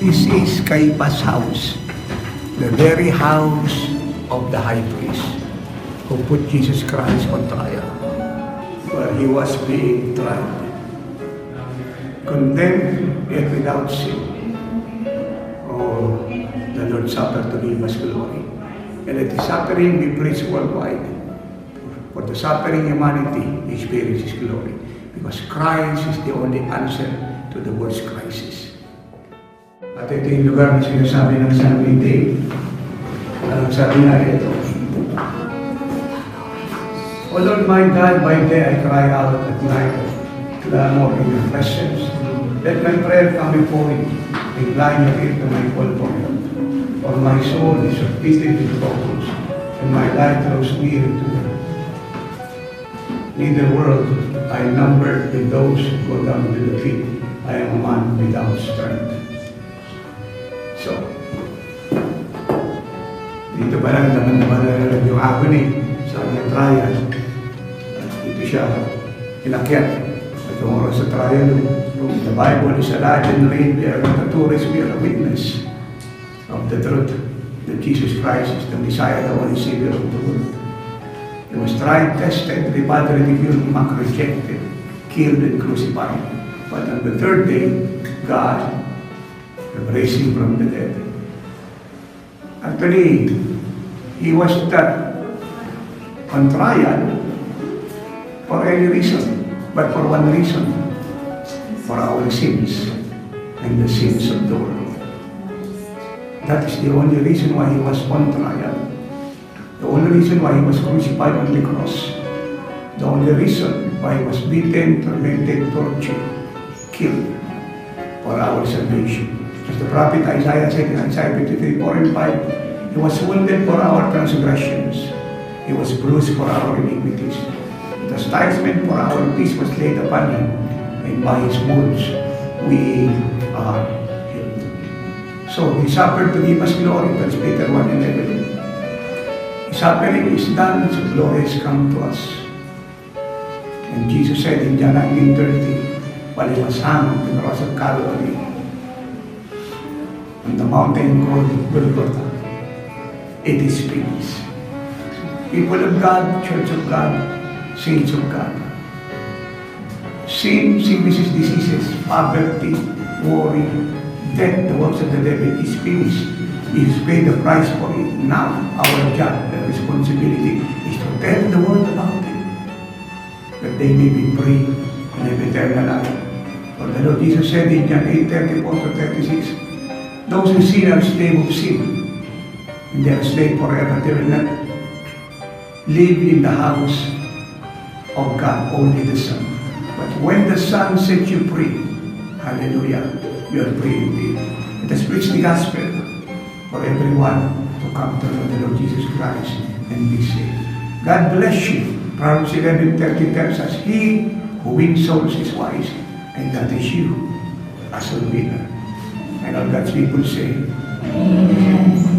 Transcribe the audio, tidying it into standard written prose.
This is Caiaphas' house, the very house of the high priest who put Jesus Christ on trial, where he was being tried, condemned yet without sin. Oh, the Lord suffered to give us glory. And let the suffering be preached worldwide. For the suffering humanity experiences glory. Because Christ is the only answer to the world's crisis. At ito yung lugar na sinasabi ng San Miguel. Anong sabi na ito? O Lord my God, by day I cry out, at night clamor in your presence. Let my prayer come before you. Incline your ear to my call for help. For my soul is afflicted with troubles, and my life grows near to them. In the world I am numbered with those who go down to the pit. I am a man without strength. So, dito ba lang naman yung agony sa kanyang trial. At dito siya inakyat. At yung oras sa trial, the Bible is alive and real. We are not a tourist, we are a witness of the truth that Jesus Christ is the Messiah, the only Savior of the world. He was tried, tested, reviled, ridiculed, mocked, rejected, killed, and crucified. But on the third day, God raised him from the dead. Actually, he was not on trial for any reason, but for one reason, for our sins and the sins of the world. That is the only reason why he was on trial. The only reason why he was crucified on the cross. The only reason why he was beaten, tormented, tortured, killed for our salvation. As the prophet Isaiah said in Isaiah 53, 4 and 5, he was wounded for our transgressions. He was bruised for our iniquities. The chastisement for our peace was laid upon him, and by his wounds we are healed. So he suffered to give us glory. That's Peter 1:11. His suffering is done, so glory has come to us. And Jesus said in John 19:30, while he was hung on the cross of Calvary, on the mountain called Golgotha, it is finished. People of God, Church of God, Saints of God, sin, sicknesses, diseases, poverty, worry, death, the works of the devil is finished. He has paid the price for it. Now, our job, the responsibility is to tell the world about it, that they may be free and have eternal life. For the Lord Jesus said in John 8:34-36, those who sin are slave of sin, and they are slave forever. They will not live in the house of God, only the Son. But when the Son sets you free, hallelujah, you are free indeed. Let us preach the gospel for everyone to come to know the Lord Jesus Christ and be saved. God bless you. Proverbs 11:30 tells us, he who wins souls is wise, and that is you as a winner. And all God's people say, Amen.